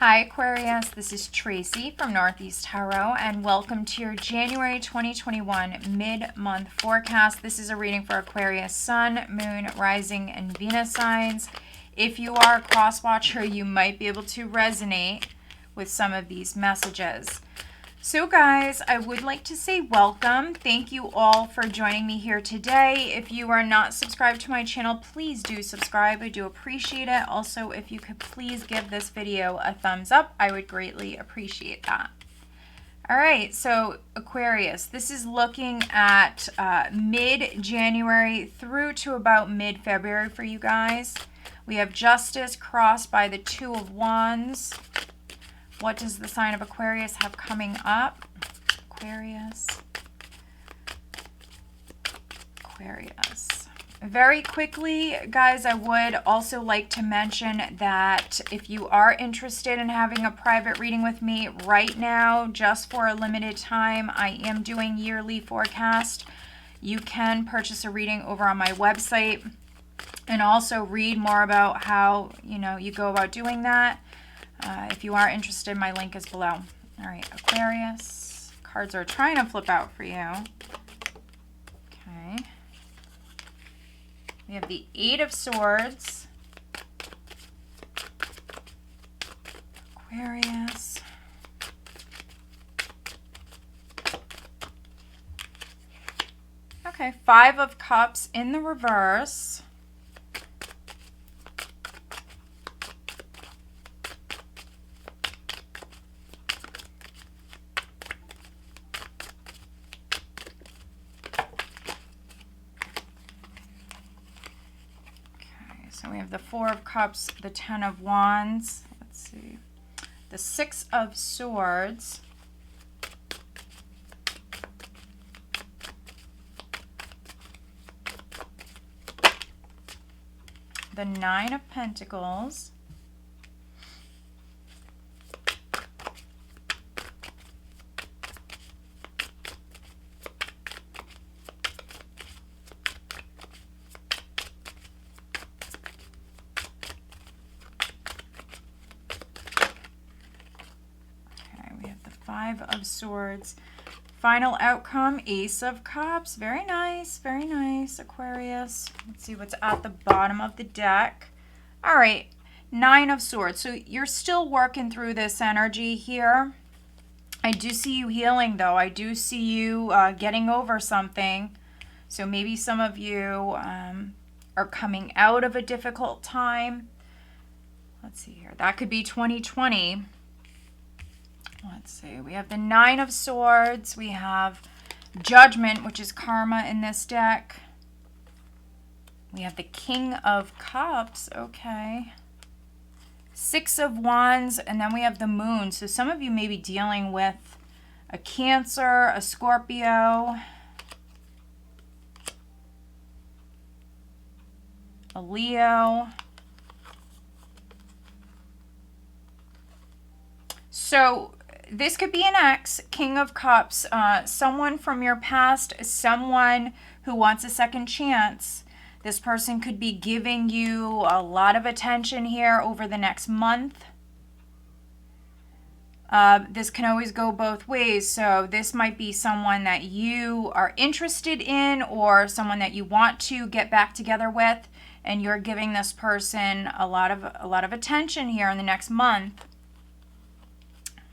Hi Aquarius, this is Tracy from Northeast Tarot and welcome to your January 2021 mid-month forecast. This is a reading for Aquarius Sun, Moon, Rising, and Venus signs. If you are a cross-watcher, you might be able to resonate with some of these messages. So guys, I would like to say welcome. Thank you all for joining me here today. If you are not subscribed to my channel, please do subscribe. I do appreciate it. Also, if you could please give this video a thumbs up, I would greatly appreciate that. All right, so Aquarius, this is looking at mid-January through to about mid-February for you guys. We have Justice crossed by the Two of Wands. What does the sign of Aquarius have coming up? Aquarius. Very quickly, guys, I would also like to mention that if you are interested in having a private reading with me right now, just for a limited time, I am doing yearly forecast. You can purchase a reading over on my website and also read more about how, you go about doing that. If you are interested, my link is below. All right, Aquarius. Cards are trying to flip out for you. Okay. We have the Eight of Swords. Aquarius. Okay, Five of Cups in the reverse. So we have the Four of Cups, the Ten of Wands, let's see, the Six of Swords, the Nine of Pentacles, Five of Swords. Final outcome, Ace of Cups. Very nice, Aquarius. Let's see what's at the bottom of the deck. All right, Nine of Swords. So you're still working through this energy here. I do see you healing, though. I do see you getting over something. So maybe some of you are coming out of a difficult time. Let's see here. That could be 2020. Let's see, we have the Nine of Swords, we have Judgment, which is karma in this deck. We have the King of Cups, okay. Six of Wands, and then we have the Moon. So some of you may be dealing with a Cancer, a Scorpio, a Leo. So this could be an ex, King of Cups, someone from your past, someone who wants a second chance. This person could be giving you a lot of attention here over the next month. This can always go both ways. So this might be someone that you are interested in or someone that you want to get back together with, and you're giving this person a lot of attention here in the next month.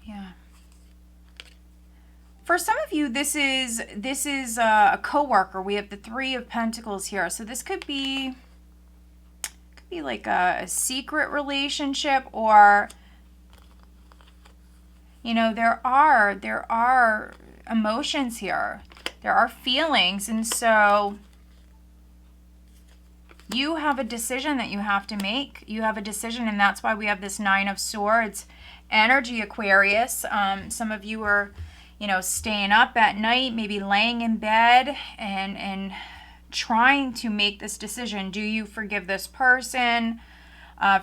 Yeah. For some of you, this is a coworker. We have the Three of Pentacles here, so this could be like a secret relationship, or there are emotions here. There are feelings, and so you have a decision that you have to make. You have a decision, and that's why we have this Nine of Swords energy, Aquarius. Some of you are staying up at night, maybe laying in bed and trying to make this decision. Do you forgive this person?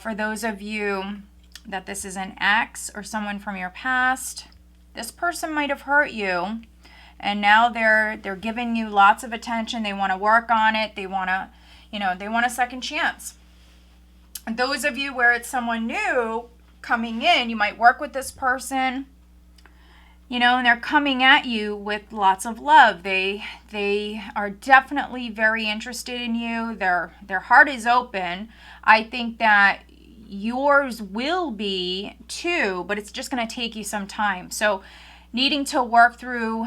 For those of you that this is an ex or someone from your past, this person might have hurt you, and now they're giving you lots of attention. They want to work on it. They want to, they want a second chance. And those of you where it's someone new, coming in. You might work with this person, you know, and they're coming at you with lots of love. They are definitely very interested in you. Their heart is open. I think that yours will be too, but it's just going to take you some time. So needing to work through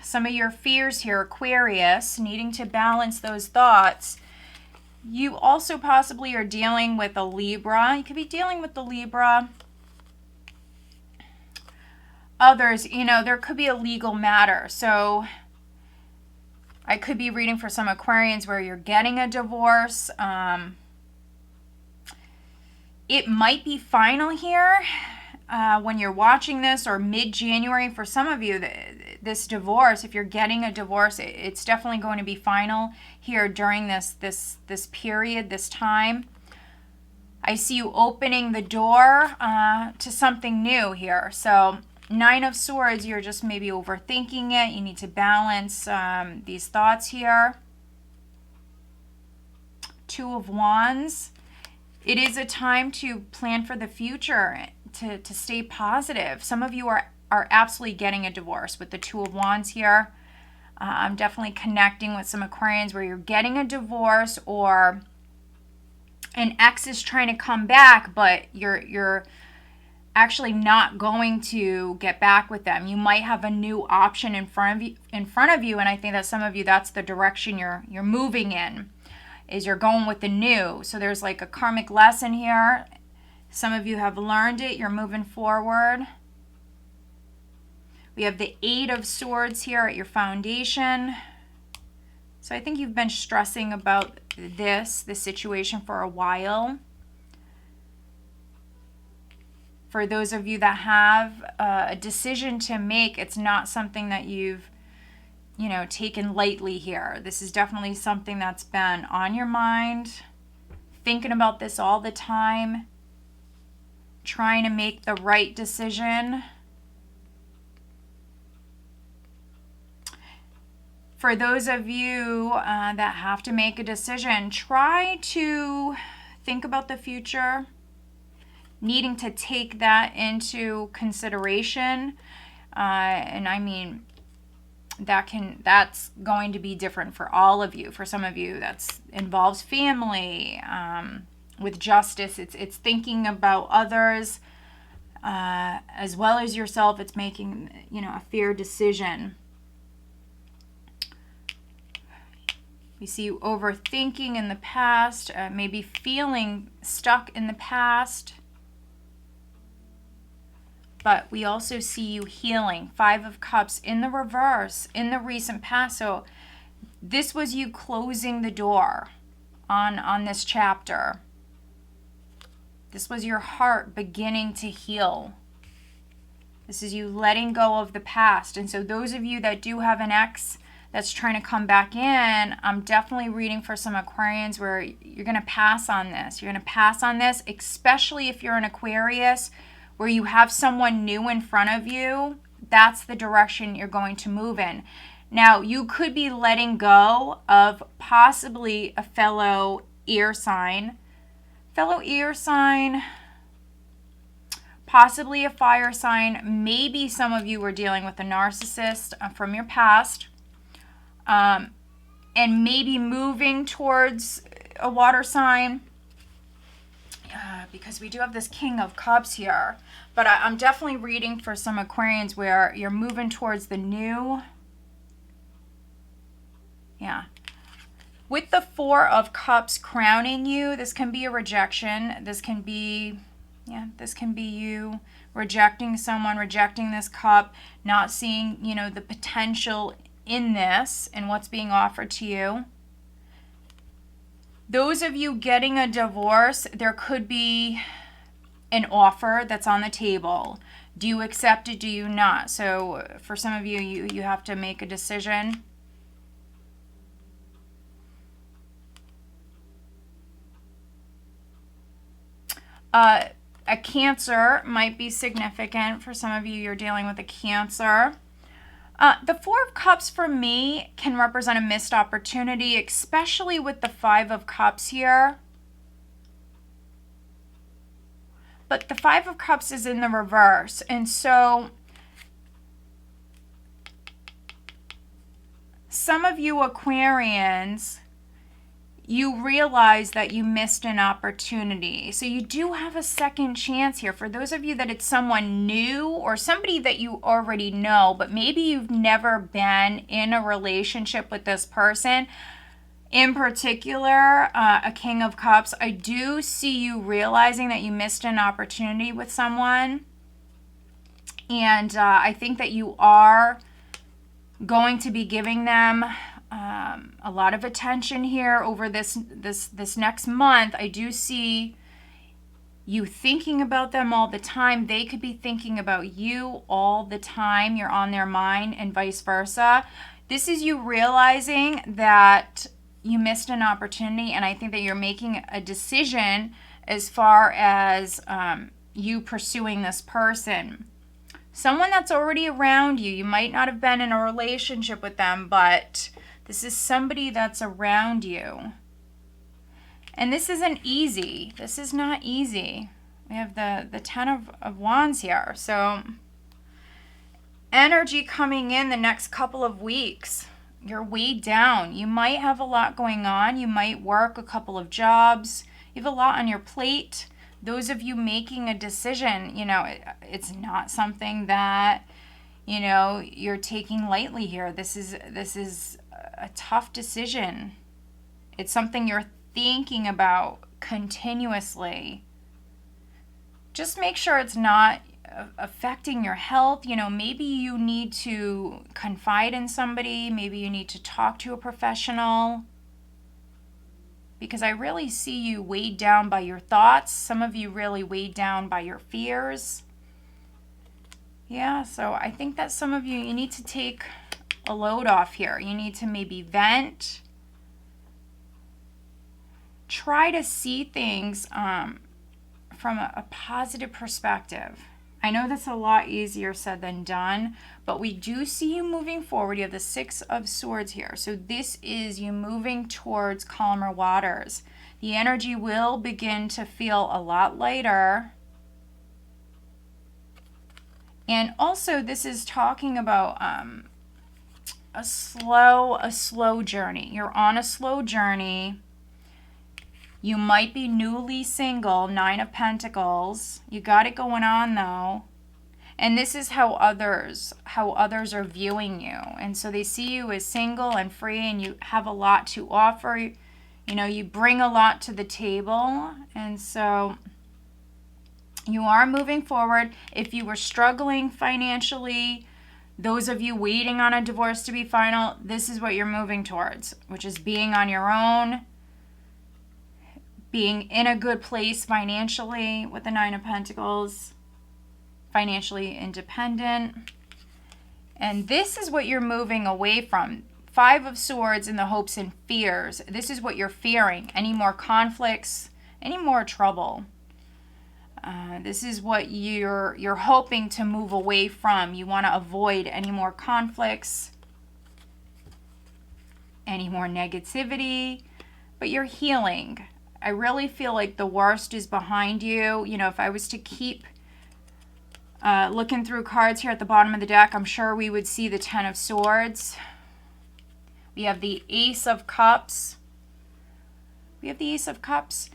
some of your fears here, Aquarius, needing to balance those thoughts. You also possibly are dealing with a Libra. You could be dealing with the Libra. Others, you know, there could be a legal matter. So I could be reading for some Aquarians where you're getting a divorce. It might be final here when you're watching this, or mid-January for some of you. This divorce, if you're getting a divorce, it's definitely going to be final here during this period, this time. I see you opening the door to something new here. So 9 of Swords, you're just maybe overthinking it. You need to balance these thoughts here. 2 of Wands. It is a time to plan for the future, to stay positive. Some of you are absolutely getting a divorce with the 2 of Wands here. I'm definitely connecting with some Aquarians where you're getting a divorce, or an ex is trying to come back, but you're actually not going to get back with them. You might have a new option in front of you, and I think that some of you, that's the direction you're moving in, is you're going with the new. So there's like a karmic lesson here. Some of you have learned it. You're moving forward. We have the 8 of Swords here at your foundation. So I think you've been stressing about this situation for a while. For those of you that have a decision to make, it's not something that you've, you know, taken lightly here. This is definitely something that's been on your mind, thinking about this all the time, trying to make the right decision. For those of you that have to make a decision, try to think about the future, needing to take that into consideration. And I mean, that's going to be different for all of you. For some of you, that's involves family. With justice, it's thinking about others as well as yourself. It's making, you know, a fair decision. We see you overthinking in the past, maybe feeling stuck in the past. But we also see you healing. 5 of Cups in the reverse, in the recent past. So this was you closing the door on this chapter. This was your heart beginning to heal. This is you letting go of the past. And so those of you that do have an ex that's trying to come back in, I'm definitely reading for some Aquarians where you're going to pass on this. You're going to pass on this, especially if you're an Aquarius where you have someone new in front of you. That's the direction you're going to move in. Now, you could be letting go of possibly a fellow air sign. Possibly a fire sign. Maybe some of you were dealing with a narcissist from your past. And maybe moving towards a water sign. Because we do have this King of Cups here. But I'm definitely reading for some Aquarians where you're moving towards the new. Yeah. With the 4 of Cups crowning you, this can be a rejection. This can be you rejecting someone, rejecting this cup, not seeing, you know, the potential in this and what's being offered to you. Those of you getting a divorce, there could be an offer that's on the table. Do you accept it? Do you not? So for some of you, you have to make a decision. A Cancer might be significant. For some of you, you're dealing with a Cancer. The 4 of Cups for me can represent a missed opportunity, especially with the 5 of Cups here. But the Five of Cups is in the reverse. And so some of you Aquarians, you realize that you missed an opportunity. So you do have a second chance here. For those of you that it's someone new or somebody that you already know, but maybe you've never been in a relationship with this person. In particular, a King of Cups, I do see you realizing that you missed an opportunity with someone. And I think that you are going to be giving them a lot of attention here over this next month. I do see you thinking about them all the time. They could be thinking about you all the time. You're on their mind, and vice versa. This is you realizing that you missed an opportunity, and I think that you're making a decision as far as you pursuing this person. Someone that's already around you. You might not have been in a relationship with them, but this is somebody that's around you. And this isn't easy. This is not easy. We have the Ten of Wands here. So energy coming in the next couple of weeks. You're weighed down. You might have a lot going on. You might work a couple of jobs. You have a lot on your plate. Those of you making a decision, you know, it's not something that, you know, you're taking lightly here. This is a tough decision. It's something you're thinking about continuously. Just make sure it's not affecting your health. You know, maybe you need to confide in somebody. Maybe you need to talk to a professional. Because I really see you weighed down by your thoughts. Some of you really weighed down by your fears. Yeah, so I think that some of you need to take a load off here. You need to maybe vent. Try to see things from a positive perspective. I know that's a lot easier said than done, but we do see you moving forward. You have the Six of Swords here. So this is you moving towards calmer waters. The energy will begin to feel a lot lighter. And also this is talking about a slow journey. You're on a slow journey. You might be newly single, Nine of Pentacles. You got it going on though. And this is how others are viewing you. And so they see you as single and free, and you have a lot to offer. You know, you bring a lot to the table. And so you are moving forward. If you were struggling financially, those of you waiting on a divorce to be final, this is what you're moving towards, which is being on your own, being in a good place financially with the Nine of Pentacles, financially independent. And this is what you're moving away from. Five of Swords in the hopes and fears. This is what you're fearing. Any more conflicts, any more trouble. This is what you're hoping to move away from. You want to avoid any more conflicts, any more negativity, but you're healing. I really feel like the worst is behind you. You know, if I was to keep looking through cards here at the bottom of the deck, I'm sure we would see the Ten of Swords. We have the Ace of Cups. We have the Ace of Cups.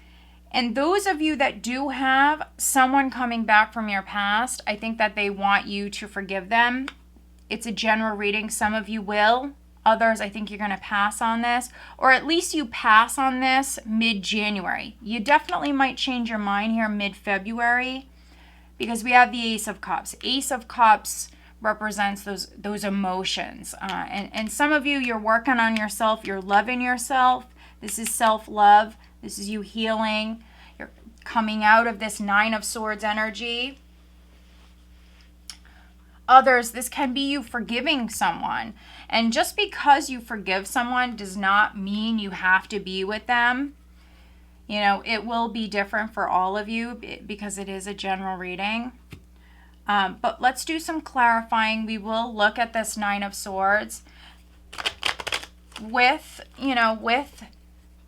And those of you that do have someone coming back from your past, I think that they want you to forgive them. It's a general reading. Some of you will. Others, I think you're going to pass on this. Or at least you pass on this mid-January. You definitely might change your mind here mid-February, because we have the Ace of Cups. Ace of Cups represents those emotions. And some of you, you're working on yourself. You're loving yourself. This is self-love. This is you healing. You're coming out of this Nine of Swords energy. Others, this can be you forgiving someone. And just because you forgive someone does not mean you have to be with them. You know, it will be different for all of you because it is a general reading. But let's do some clarifying. We will look at this Nine of Swords with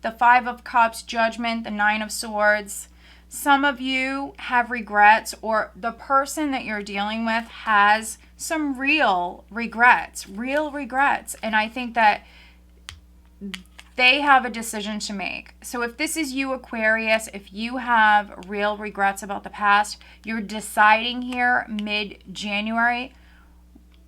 the Five of Cups, Judgment, the Nine of Swords. Some of you have regrets, or the person that you're dealing with has some real regrets. And I think that they have a decision to make. So if this is you, Aquarius, if you have real regrets about the past, you're deciding here mid-January,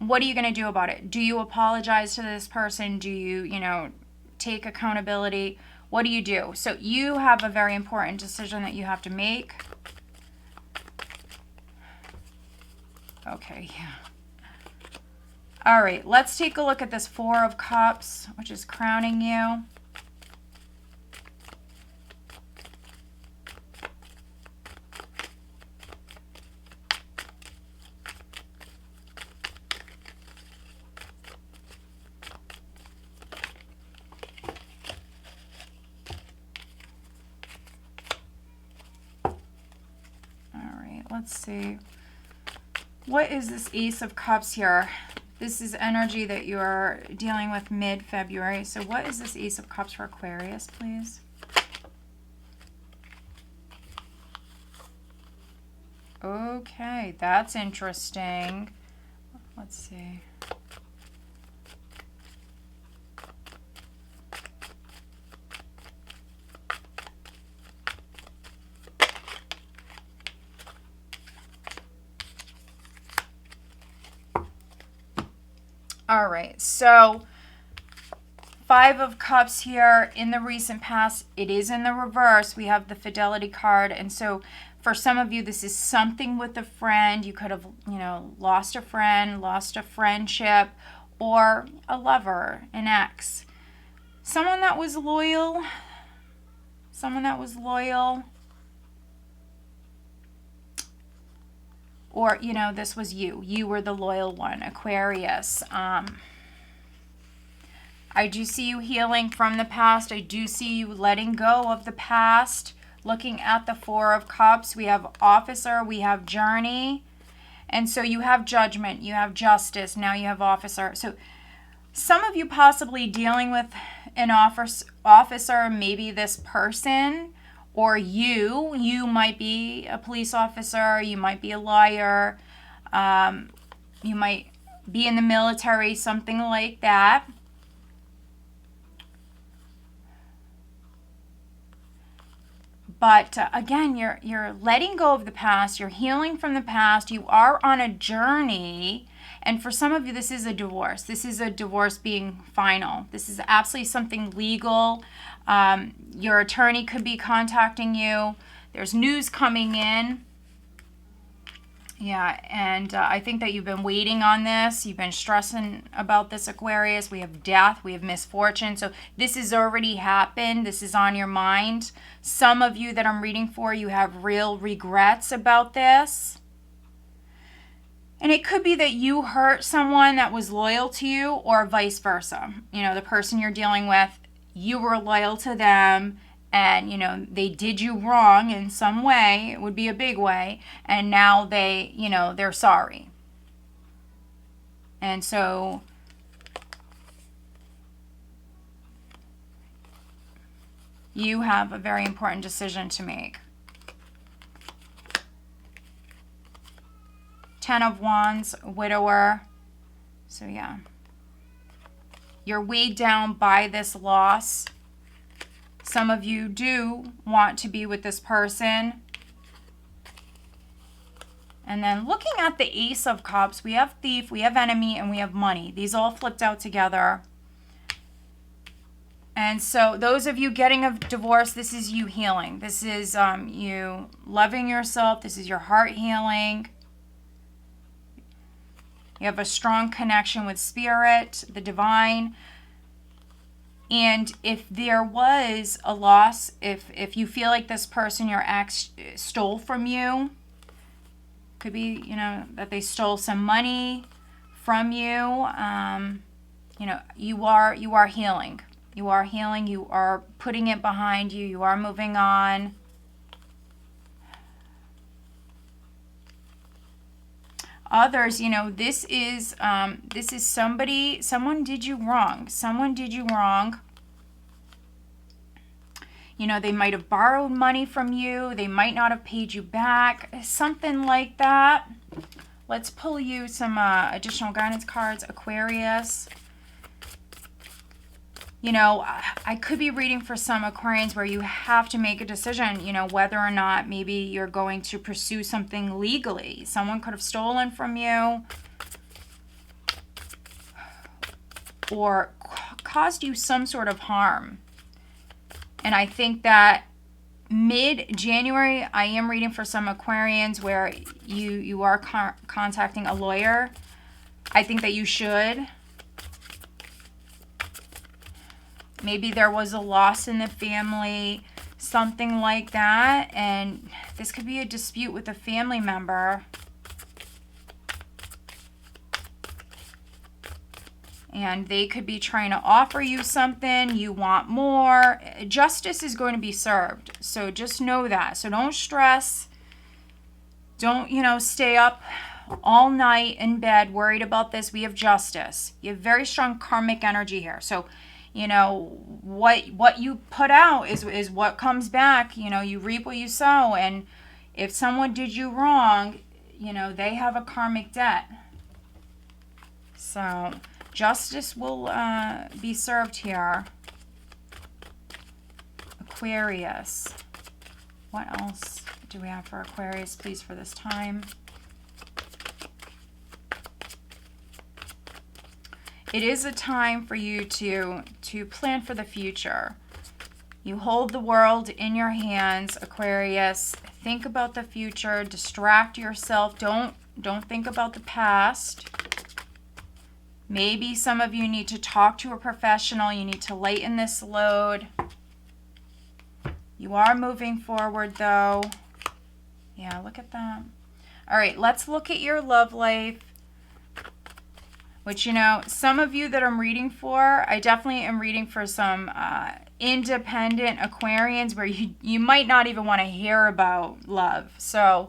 what are you going to do about it? Do you apologize to this person? Do you, take accountability? What do you do? So you have a very important decision that you have to make. Okay, yeah. All right, let's take a look at this Four of Cups, which is crowning you. Let's see. What is this Ace of Cups here? This is energy that you're dealing with mid-February. So what is this Ace of Cups for Aquarius, please? Okay, that's interesting. Let's see. All right, so Five of Cups here in the recent past. It is in the reverse. We have the Fidelity card. And so for some of you, this is something with a friend. You could have, lost a friend, lost a friendship, or a lover, an ex. Someone that was loyal. Or, this was you. You were the loyal one, Aquarius. I do see you healing from the past. I do see you letting go of the past. Looking at the Four of Cups, we have Officer, we have Journey. And so you have Judgment, you have Justice, now you have Officer. So some of you possibly dealing with an officer, maybe this person, or you might be a police officer, you might be a lawyer, you might be in the military, something like that. But again, you're letting go of the past, you're healing from the past, you are on a journey. And for some of you, this is a divorce. This is a divorce being final. This is absolutely something legal. Your attorney could be contacting you. There's news coming in. Yeah, and I think that you've been waiting on this. You've been stressing about this, Aquarius. We have death. We have misfortune. So this has already happened. This is on your mind. Some of you that I'm reading for, you have real regrets about this. And it could be that you hurt someone that was loyal to you, or vice versa. The person you're dealing with, you were loyal to them, and, they did you wrong in some way. It would be a big way. And now they're sorry. And so you have a very important decision to make. Ten of Wands, widower. So yeah, you're weighed down by this loss. Some of you do want to be with this person. And then looking at the Ace of Cups, we have Thief, we have Enemy, and we have Money. These all flipped out together. And so those of you getting a divorce, this is you healing. This is you loving yourself. This is your heart healing. You have a strong connection with Spirit, the divine. And if there was a loss, if you feel like this person, your ex, stole from you, could be, that they stole some money from you, you are healing. You are healing. You are putting it behind you. You are moving on. Others, this is someone did you wrong. Someone did you wrong. You know, they might have borrowed money from you. They might not have paid you back. Something like that. Let's pull you some additional guidance cards, Aquarius. You know, I could be reading for some Aquarians where you have to make a decision, you know, whether or not maybe you're going to pursue something legally. Someone could have stolen from you or caused you some sort of harm. And I think that mid-January, I am reading for some Aquarians where you are contacting a lawyer. I think that you should. Maybe there was a loss in the family, something like that. And this could be a dispute with a family member. And they could be trying to offer you something. You want more. Justice is going to be served. So just know that. So don't stress. Don't, you know, stay up all night in bed worried about this. We have justice. You have very strong karmic energy here. So, you know, what you put out is what comes back. You know, you reap what you sow. And if someone did you wrong, you know, they have a karmic debt. So justice will be served here. Aquarius. What else do we have for Aquarius, please, for this time? It is a time for you to plan for the future. You hold the world in your hands, Aquarius. Think about the future. Distract yourself. Don't think about the past. Maybe some of you need to talk to a professional. You need to lighten this load. You are moving forward, though. Yeah, look at that. All right, let's look at your love life. Which, you know, some of you that I'm reading for, I definitely am reading for some independent Aquarians where you might not even want to hear about love. So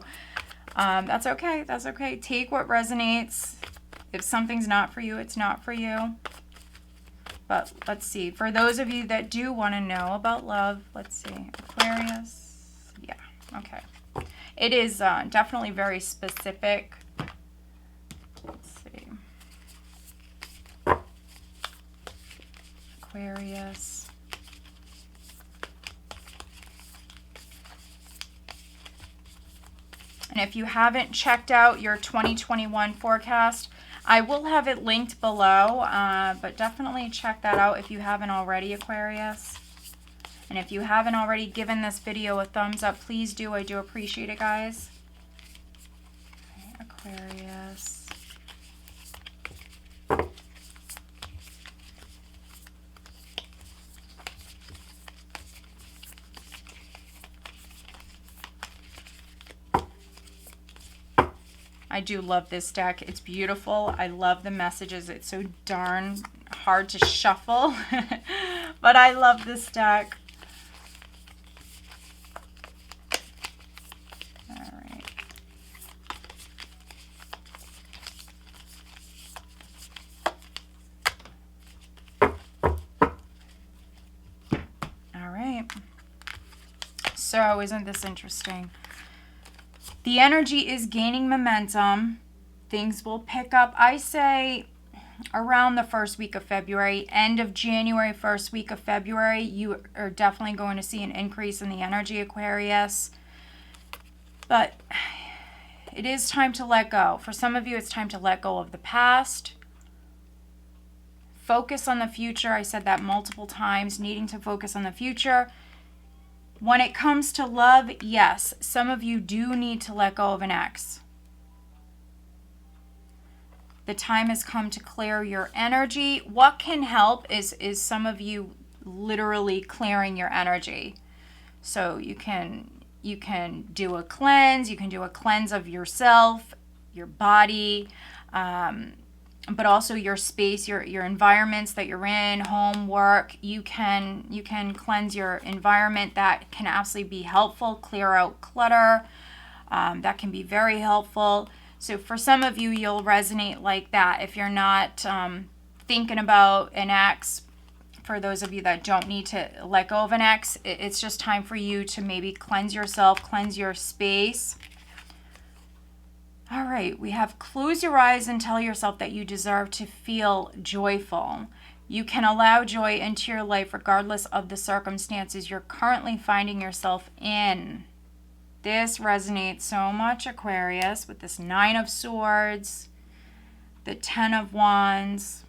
that's okay. That's okay. Take what resonates. If something's not for you, it's not for you. But let's see. For those of you that do want to know about love, let's see. Aquarius. Yeah. Okay. It is definitely very specific. Let's see. Aquarius. And if you haven't checked out your 2021 forecast, I will have it linked below, but definitely check that out if you haven't already, Aquarius. And if you haven't already given this video a thumbs up, please do. I do appreciate it, guys. Okay, Aquarius. I do love this deck. It's beautiful. I love the messages. It's so darn hard to shuffle, but I love this deck. All right. All right. So isn't this interesting? The energy is gaining momentum. Things will pick up, I say, around the first week of February, end of January, first week of February. You are definitely going to see an increase in the energy, Aquarius. But it is time to let go. For some of you, it's time to let go of the past. Focus on the future. I said that multiple times, needing to focus on the future. When it comes to love, yes, some of you do need to let go of an ex. The time has come to clear your energy. What can help is some of you literally clearing your energy. So you can do a cleanse. You can do a cleanse of yourself, your body, but also your space, your environments that you're in, home, work. You can cleanse your environment. That can absolutely be helpful. Clear out clutter. That can be very helpful. So for some of you, you'll resonate like that. If you're not thinking about an ex, for those of you that don't need to let go of an ex, it's just time for you to maybe cleanse yourself, cleanse your space. All right, we have close your eyes and tell yourself that you deserve to feel joyful. You can allow joy into your life regardless of the circumstances you're currently finding yourself in. This resonates so much, Aquarius, with this 9 of Swords, the 10 of Wands.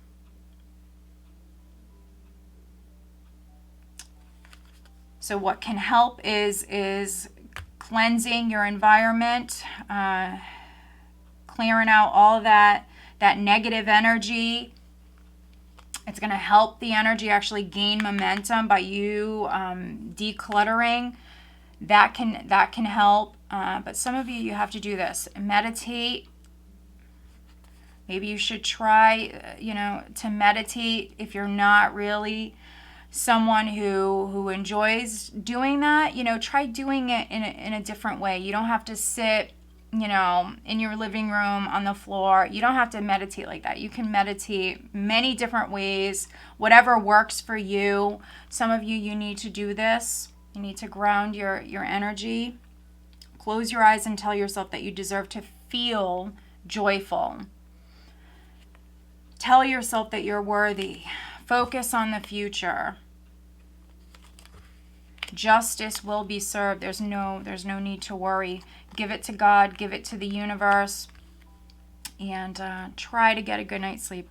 So what can help is cleansing your environment, clearing out all that negative energy. It's going to help the energy actually gain momentum by you decluttering. That can help. But some of you have to do this. Meditate. Maybe you should try, to meditate if you're not really someone who enjoys doing that. Try doing it in a different way. You don't have to sit, in your living room on the floor. You don't have to meditate like that. You can meditate many different ways, whatever works for you. Some of you need to do this. You need to ground your energy. Close your eyes and tell yourself that you deserve to feel joyful. Tell yourself that you're worthy. Focus on the future. Justice will be served. There's no need to worry. Give it to God. Give it to the universe. And try to get a good night's sleep.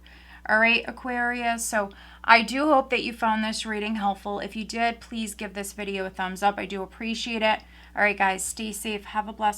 All right, Aquarius. So I do hope that you found this reading helpful. If you did, please give this video a thumbs up. I do appreciate it. All right, guys. Stay safe. Have a blessed